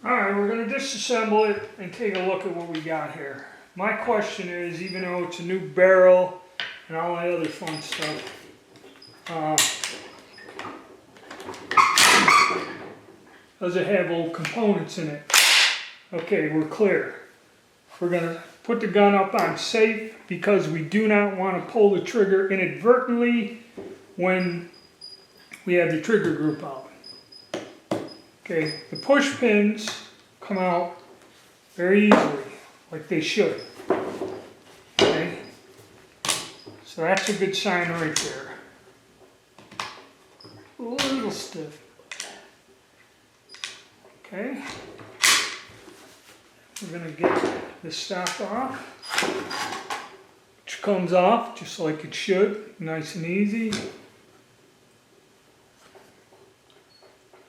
Alright, we're going to disassemble it and take a look at what we got here. My question is, even though it's a new barrel and all that other fun stuff, does it have old components in it? Okay, we're clear. We're going to put the gun up on safe because we do not want to pull the trigger inadvertently when we have the trigger group out. Okay, the push pins come out very easily, like they should. Okay, so that's a good sign right there. A little stiff. Okay, we're going to get the stock off, which comes off just like it should, nice and easy.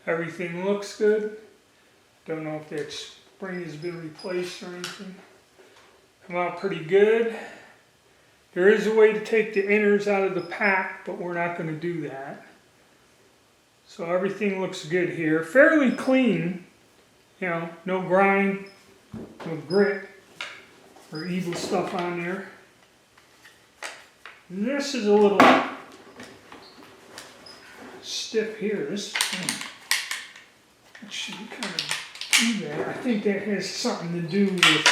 Everything looks good. Don't know if that spring has been replaced or anything. Come out pretty good. There is a way to take the inners out of the pack, but we're not going to do that. So everything looks good here. Fairly clean. You know, no grind, no grit, or evil stuff on there. This is a little stiff here. This it should kind of do that. I think that has something to do with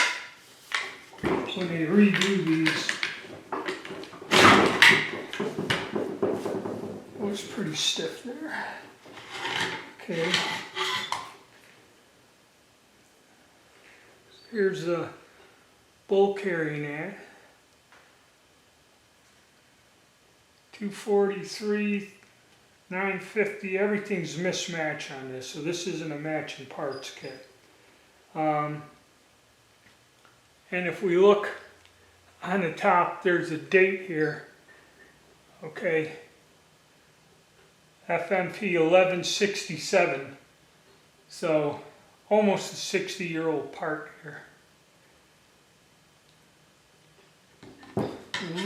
when they redo these. Oh, it's pretty stiff there. Okay. Here's the bull carrying that. 243. 950, everything's mismatched on this, so this isn't a matching parts kit. And if we look on the top, there's a date here. Okay, FMP 1167, so almost a 60-year-old part here. A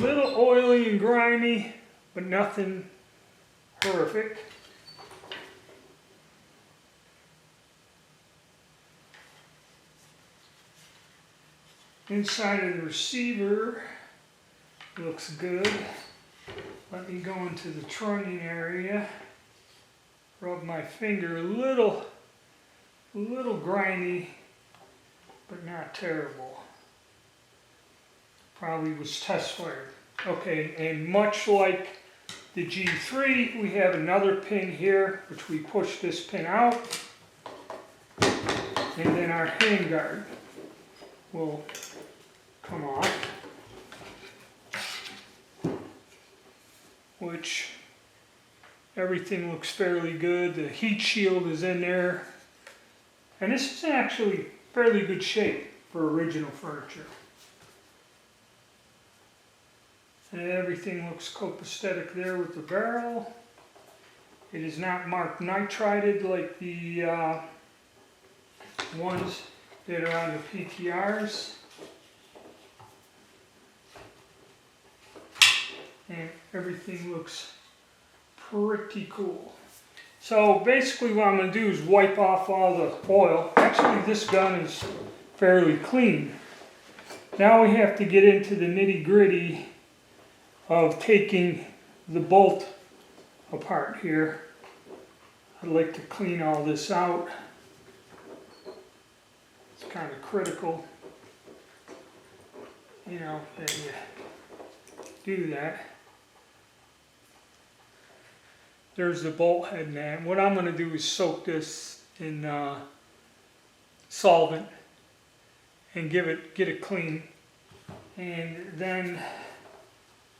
little oily and grimy, but nothing horrific. Inside of the receiver looks good. Let me go into the trunnion area. Rub my finger, a little grimy, but not terrible. Probably was test fired. Okay, and much like the G3, we have another pin here, which we push this pin out, and then our handguard will come off, which everything looks fairly good. The heat shield is in there, and this is actually fairly good shape for original furniture. And everything looks copacetic there with the barrel. It is not marked nitrided like the ones that are on the PTRs. And everything looks pretty cool. So basically what I'm going to do is wipe off all the oil. Actually, this gun is fairly clean. Now we have to get into the nitty-gritty of taking the bolt apart here. I'd like to clean all this out. It's kind of critical, you know, that you do that. There's the bolt head now. What I'm going to do is soak this in solvent and get it clean, and then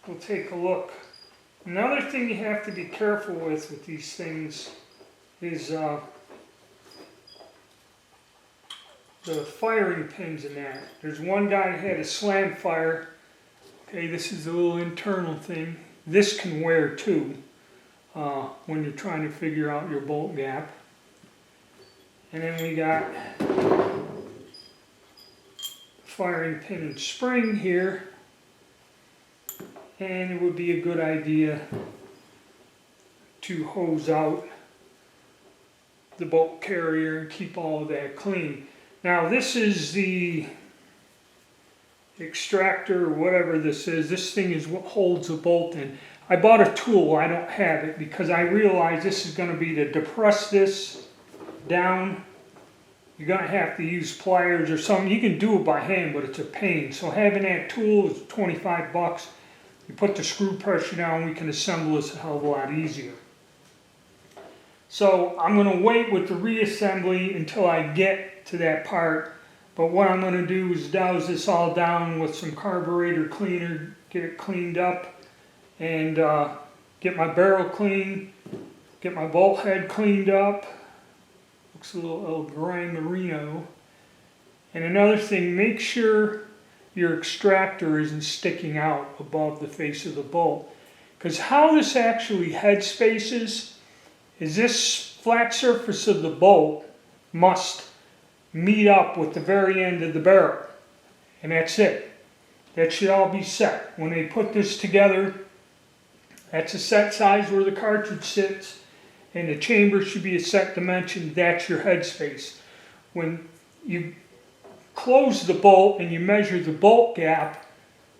we'll take a look. Another thing you have to be careful with these things is the firing pins in that. There's one guy that had a slam fire. Okay, this is a little internal thing. This can wear too when you're trying to figure out your bolt gap. And then we got firing pin and spring here. And it would be a good idea to hose out the bolt carrier and keep all of that clean. Now this is the extractor or whatever this is. This thing is what holds the bolt in. I bought a tool, I don't have it, because I realized this is going to be to depress this down. You're going to have to use pliers or something. You can do it by hand, but it's a pain. So having that tool is 25 bucks. You put the screw pressure down, we can assemble this a hell of a lot easier. So I'm going to wait with the reassembly until I get to that part. But what I'm going to do is douse this all down with some carburetor cleaner, get it cleaned up, and get my barrel clean, get my bolt head cleaned up. Looks a little Grand Marino. And another thing, make sure your extractor isn't sticking out above the face of the bolt. Because how this actually head spaces is this flat surface of the bolt must meet up with the very end of the barrel. And that's it. That should all be set. When they put this together, that's a set size where the cartridge sits, and the chamber should be a set dimension. That's your head space. When you close the bolt and you measure the bolt gap,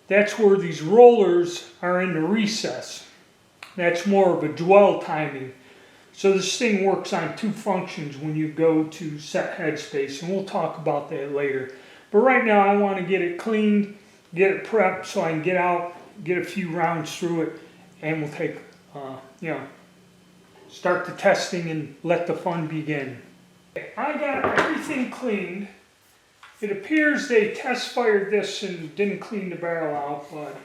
that's where these rollers are in the recess. That's more of a dwell timing. So this thing works on two functions when you go to set headspace, and we'll talk about that later. But right now I want to get it cleaned, get it prepped so I can get out, get a few rounds through it, and we'll take, start the testing and let the fun begin. I got everything cleaned. It appears they test fired this and didn't clean the barrel out, but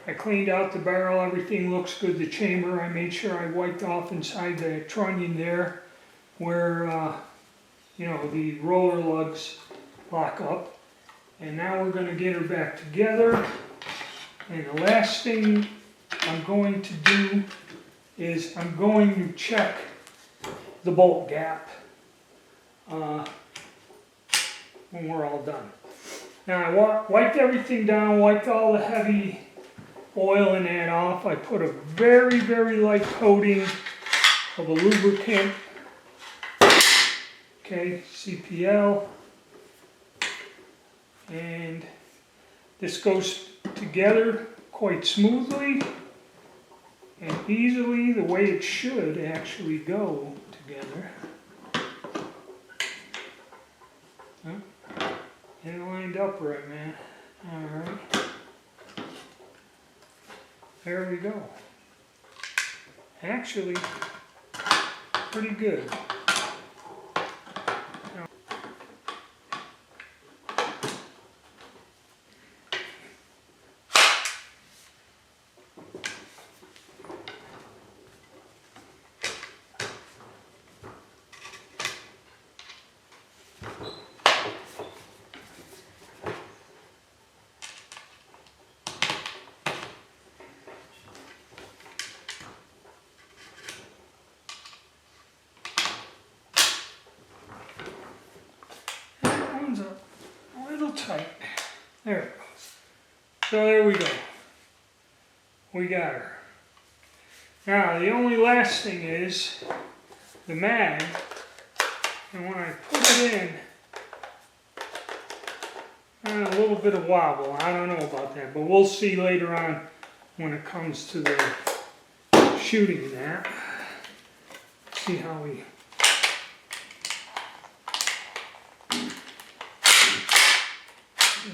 I cleaned out the barrel, everything looks good. The chamber, I made sure I wiped off inside the trunnion there where, the roller lugs lock up. And now we're going to get her back together. And the last thing I'm going to do is I'm going to check the bolt gap when we're all done. Now I wiped everything down, wiped all the heavy oil and that off. I put a very, very light coating of a lubricant, okay, CPL, and this goes together quite smoothly and easily, the way it should actually go together. And it lined up right, man. Alright. There we go. Actually, pretty good. A little tight. There it goes. So there we go. We got her. Now the only last thing is the mag, and when I put it in, a little bit of wobble. I don't know about that, but we'll see later on when it comes to the shooting that. See how we.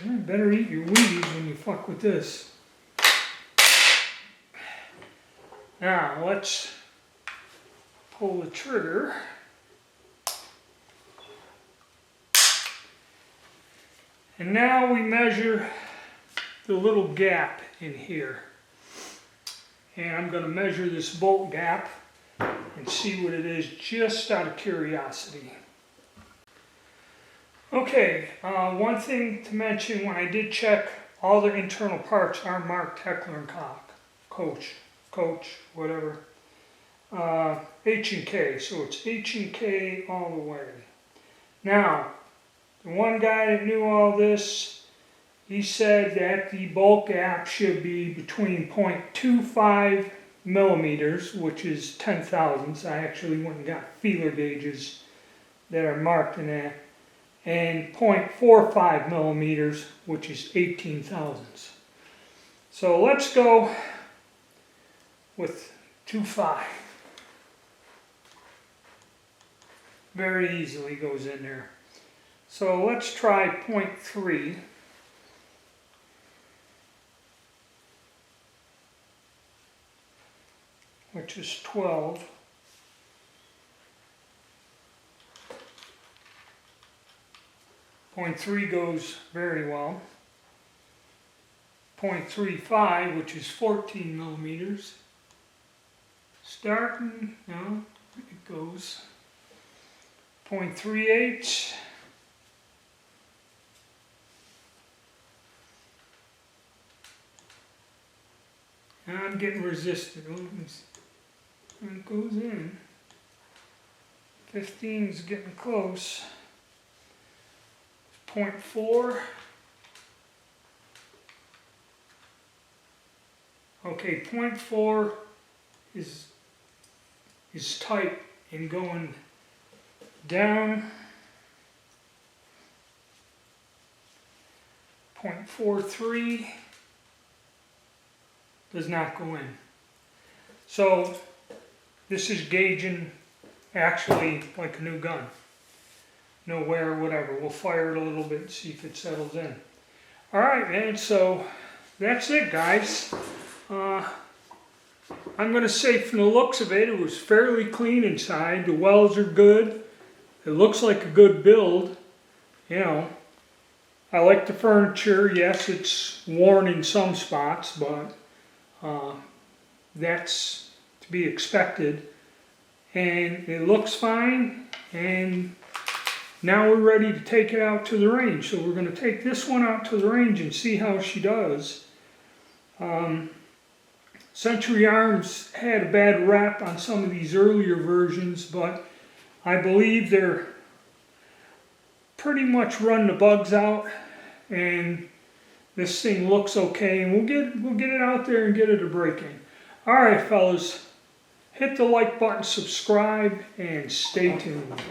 You better eat your Wheaties when you fuck with this. Now let's pull the trigger. And now we measure the little gap in here. And I'm going to measure this bolt gap and see what it is just out of curiosity. Okay, one thing to mention, when I did check, all the internal parts are marked Heckler and Koch, Coach, whatever. H&K, so it's H&K all the way. Now, the one guy that knew all this, he said that the bolt gap should be between 0.25 millimeters, which is 10 thousandths. I actually went and got feeler gauges that are marked in that. And 0.45 millimeters, which is 18 thousandths. So let's go with 2.5. Very easily goes in there. So let's try 0.3. Which is 12. Point 0.3 goes very well. 0.35, which is 14 millimeters. Starting, no, it goes. 0.38. And I'm getting resistant. And it goes in. 15 is getting close. 0.4. Okay, 0.4 is tight and going down. 0.43 does not go in. So this is gauging actually like a new gun. No wear or whatever. We'll fire it a little bit and see if it settles in. Alright, man, so that's it, guys. I'm going to say from the looks of it, it was fairly clean inside. The welds are good. It looks like a good build. You know, I like the furniture. Yes, it's worn in some spots, but that's to be expected. And it looks fine. And now we're ready to take it out to the range. So we're going to take this one out to the range and see how she does. Century Arms had a bad rap on some of these earlier versions, but I believe they're pretty much run the bugs out, and this thing looks okay, and we'll get it out there and get it a break-in. All right, fellas, hit the like button, subscribe, and stay tuned.